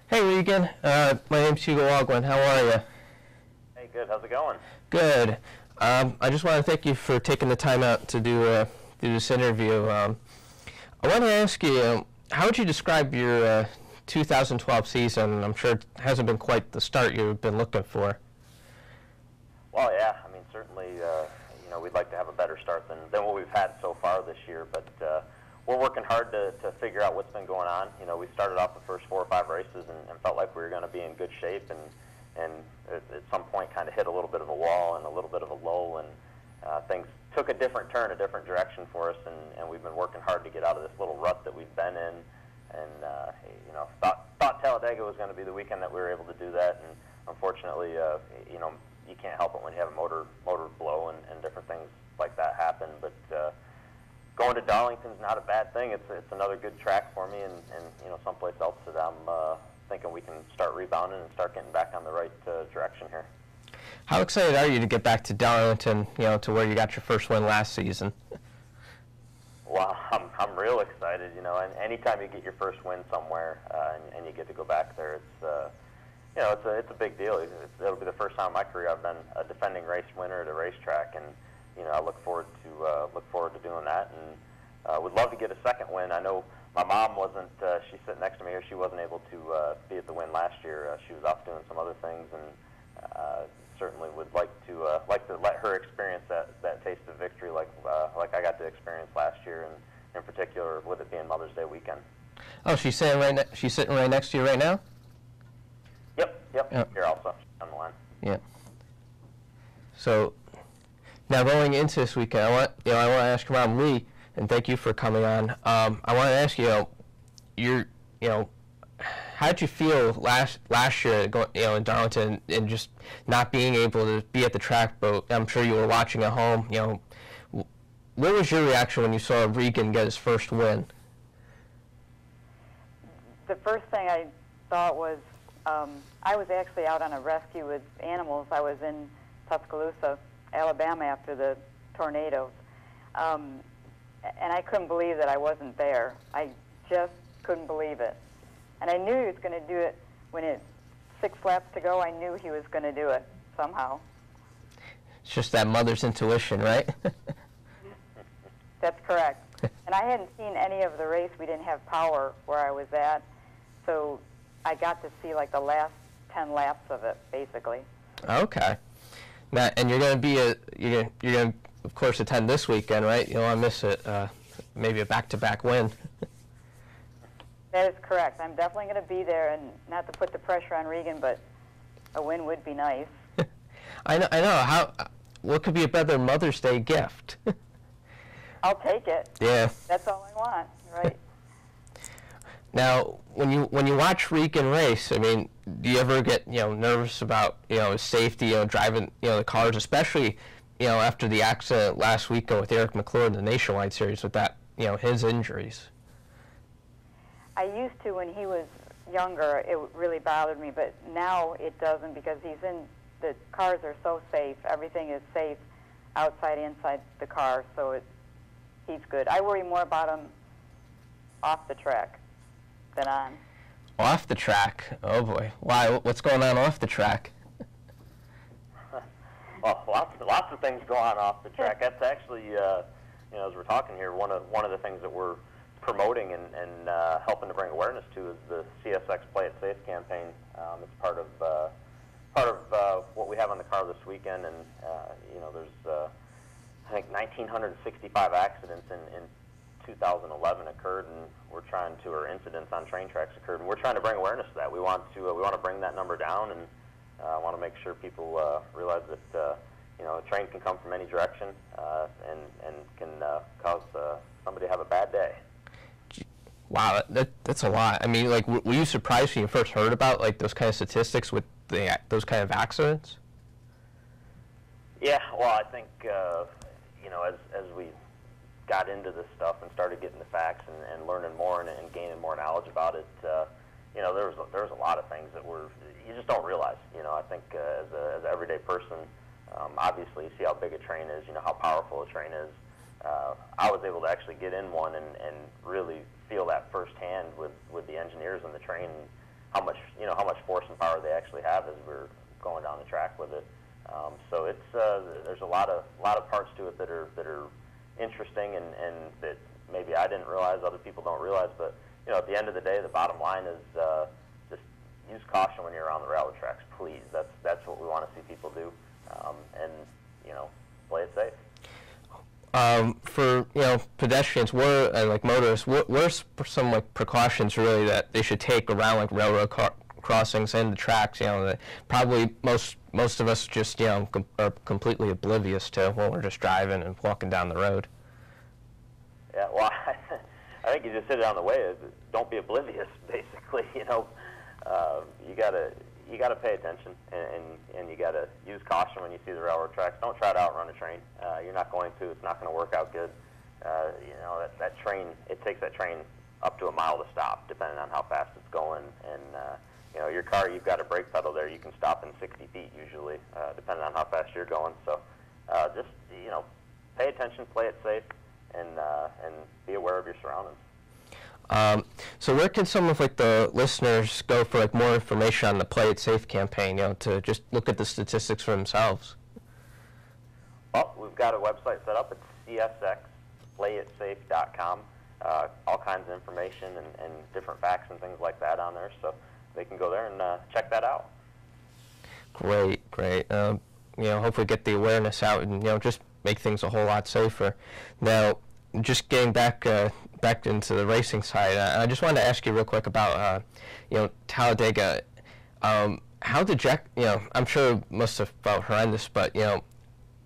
Hey Regan, my name's Hugo Olguin. How are you? Hey, good. How's it going? Good. I just want to thank you for taking the time out to do this interview. I want to ask you, how would you describe your 2012 season? I'm sure it hasn't been quite the start you've been looking for. Well, yeah. I mean, certainly, we'd like to have a better start than what we've had so far this year, but we're working hard to figure out what's been going on. You know, we started off the first 4 or 5 races and felt like we were going to be in good shape, and at some point kind of hit a little bit of a wall and a little bit of a lull, and things took a different turn, a different direction for us, and we've been working hard to get out of this little rut that we've been in, and thought Talladega was going to be the weekend that we were able to do that, and unfortunately, you can't help it when you have a motor blow and different things like that happen, but going to Darlington's not a bad thing. It's another good track for me, and someplace else that I'm thinking we can start rebounding and start getting back on the right direction here. How excited are you to get back to Darlington, to where you got your first win last season? Well, I'm real excited, and anytime you get your first win somewhere and you get to go back there, it's a big deal. It'll be the first time in my career I've been a defending race winner at a racetrack, and I look forward to doing that, and would love to get a second win. I know my mom wasn't. She's sitting next to me here. She wasn't able to be at the win last year. She was off doing some other things, and certainly would like to let her experience that taste of victory like I got to experience last year, and in particular with it being Mother's Day weekend. Oh, she's sitting right next to you right now? Yep. Here also on the line. Yeah. So now going into this weekend, I want to ask Ron Lee, and thank you for coming on. I want to ask you, how did you feel last year, in Darlington, and just not being able to be at the track? But I'm sure you were watching at home. What was your reaction when you saw Regan get his first win? The first thing I thought was, I was actually out on a rescue with animals. I was in Tuscaloosa, Alabama, after the tornadoes. And I couldn't believe that I wasn't there. I just couldn't believe it. And I knew he was going to do it when it 6 laps to go. I knew he was going to do it somehow. It's just that mother's intuition, right? That's correct. And I hadn't seen any of the race. We didn't have power where I was at. So I got to see like the last 10 laps of it, basically. Okay. Now, and you're going to you're going to, of course, attend this weekend, right? You don't want to miss it. Maybe a back-to-back win. That is correct. I'm definitely going to be there, and not to put the pressure on Regan, but a win would be nice. I know. What could be a better Mother's Day gift? I'll take it. Yeah. That's all I want, right? Now, when you watch Regan race, I mean, do you ever get nervous about his safety, driving the cars, especially after the accident last week with Eric McClure in the Nationwide Series with that his injuries? I used to when he was younger. It really bothered me, but now it doesn't because the cars are so safe. Everything is safe outside, inside the car, so he's good. I worry more about him off the track than on. Off the track? Oh boy. Why? What's going on off the track? Well, lots of things go on off the track. That's actually, as we're talking here, one of the things that we're promoting and helping to bring awareness to is the CSX Play It Safe campaign. It's part of what we have on the car this weekend, and there's I think 1,965 accidents in 2011 occurred, and we're trying to, or incidents on train tracks occurred, and we're trying to bring awareness to that. We want to bring that number down, and want to make sure people realize that a train can come from any direction and can cause somebody to have a bad day. Wow, that's a lot. I mean, like, were you surprised when you first heard about those kind of statistics with those kind of accidents? Yeah, well, I think as we got into this stuff and started getting the facts and learning more and gaining more knowledge about it, there was a lot of things that you just don't realize. I think as an everyday person, obviously you see how big a train is, how powerful a train is. I was able to actually get in one and really feel that firsthand with the engineers on the train. how much force and power they actually have as we're going down the track with it. So it's there's a lot of parts to it that are interesting and that maybe I didn't realize, other people don't realize. But at the end of the day, the bottom line is just use caution when you're around the railroad tracks, please. That's what we want to see people do, and play it safe. For pedestrians, like motorists, what are some like precautions really that they should take around like railroad crossings and the tracks? That probably most of us just are completely oblivious to when we're just driving and walking down the road. Yeah, well, I think you just hit it on the way. Don't be oblivious, basically. You gotta pay attention, and you gotta use caution when you see the railroad tracks. Don't try to outrun a train. You're not going to. It's not going to work out good. That train. It takes that train up to a mile to stop, depending on how fast it's going. And your car, you've got a brake pedal there. You can stop in 60 feet usually, depending on how fast you're going. So just pay attention, play it safe, and be aware of your surroundings. So where can some of like the listeners go for like more information on the Play It Safe campaign, to just look at the statistics for themselves? Well, we've got a website set up. It's csxplayitsafe.com. All kinds of information and different facts and things like that on there, so they can go there and check that out. Great. Hopefully get the awareness out and just make things a whole lot safer. Now, just getting back into the racing side, I just wanted to ask you real quick about Talladega. How did Jack? I'm sure it must have felt horrendous, but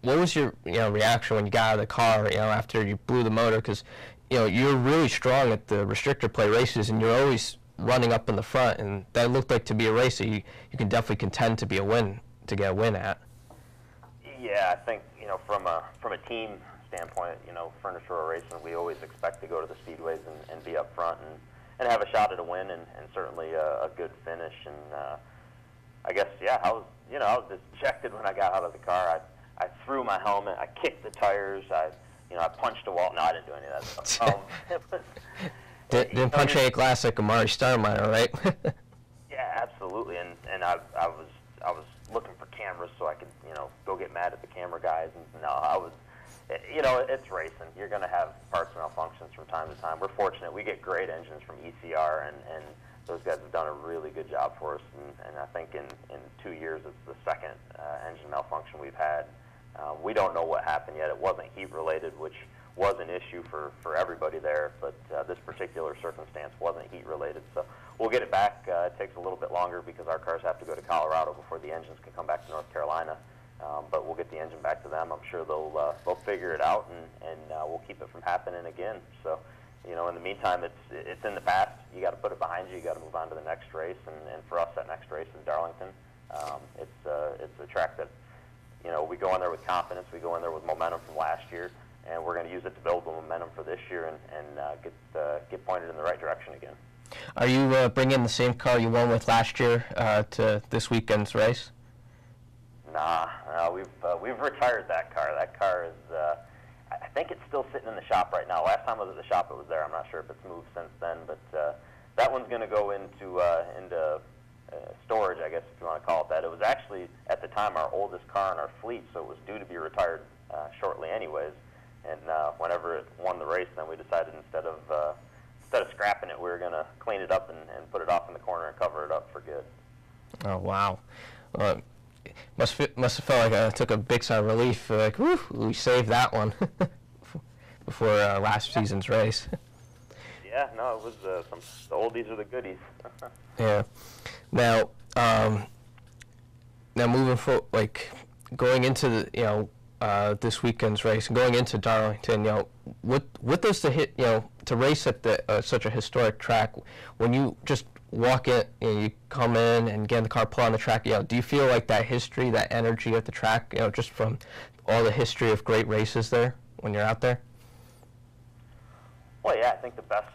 what was your reaction when you got out of the car? After you blew the motor, because you're really strong at the restrictor plate races, and you're always running up in the front, and that looked like to be a race that you can definitely contend to get a win at. Yeah, I think from a team standpoint, Furnace Row Racing, we always expect to go to the speedways and be up front and have a shot at a win and certainly a good finish. And I guess I was dejected when I got out of the car. I threw my helmet, I kicked the tires, I punched a wall. No, I didn't do any of that stuff. Didn't punch any glass like Amari Starminer, right? Yeah, absolutely. And I was looking for cameras so I could go get mad at the camera guys. And no, I was. It's racing. You're going to have parts malfunctions from time to time. We're fortunate. We get great engines from ECR, and those guys have done a really good job for us. And I think in 2 years, it's the second engine malfunction we've had. We don't know what happened yet. It wasn't heat-related, which was an issue for everybody there, but this particular circumstance wasn't heat-related. So we'll get it back. It takes a little bit longer because our cars have to go to Colorado before the engines can come back to North Carolina. But we'll get the engine back to them. I'm sure they'll figure it out, and we'll keep it from happening again. So, in the meantime, it's in the past. You got to put it behind you. You got to move on to the next race, and for us, that next race is Darlington. It's a track that we go in there with confidence. We go in there with momentum from last year, and we're going to use it to build the momentum for this year and get pointed in the right direction again. Are you bringing the same car you won with last year to this weekend's race? Nah, we've retired that car. That car is, I think it's still sitting in the shop right now. Last time I was at the shop, it was there. I'm not sure if it's moved since then, but that one's going to go into storage, I guess, if you want to call it that. It was actually, at the time, our oldest car in our fleet, so it was due to be retired shortly anyways. And whenever it won the race, then we decided instead of scrapping it, we were going to clean it up and put it off in the corner and cover it up for good. Oh, wow. Must have felt like I took a big sigh of relief. Like, whew, we saved that one before last season's race. Yeah, no, it was the oldies are the goodies. Yeah. Now moving forward, like going into the this weekend's race and going into Darlington, what does the hit to race at such a historic track when you just walk in, you come in and get in the car, pull on the track, do you feel like that history, that energy at the track, just from all the history of great races there when you're out there? Well, yeah, I think the best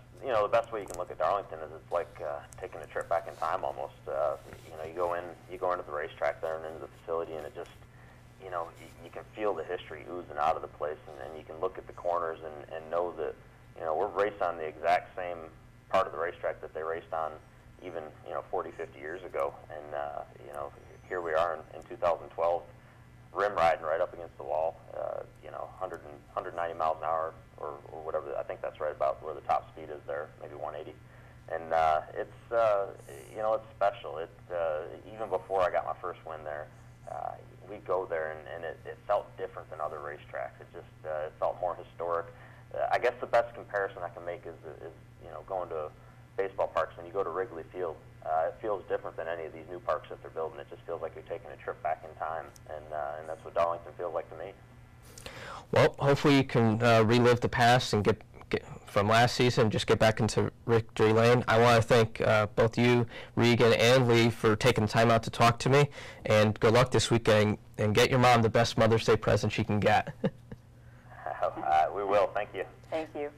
way you can look at Darlington is it's like taking a trip back in time almost. You go into the racetrack there and into the facility, and it just, you can feel the history oozing out of the place, and you can look at the corners and know that, we're raced on the exact same part of the racetrack that they raced on even 40, 50 years ago. And here we are in 2012, rim riding right up against the wall. 190 miles an hour or whatever. I think that's right about where the top speed is there, maybe 180. And it's special. Even before I got my first win there, we go there and it felt different than other racetracks. It just it felt more historic. I guess the best comparison I can make is going to baseball parks. When you go to Wrigley Field, it feels different than any of these new parks that they're building. It just feels like you're taking a trip back in time, and that's what Darlington feels like to me. Well, hopefully you can relive the past and get from last season, just get back into victory lane. I want to thank both you, Regan, and Lee for taking the time out to talk to me, and good luck this weekend, and get your mom the best Mother's Day present she can get. We will. Thank you. Thank you.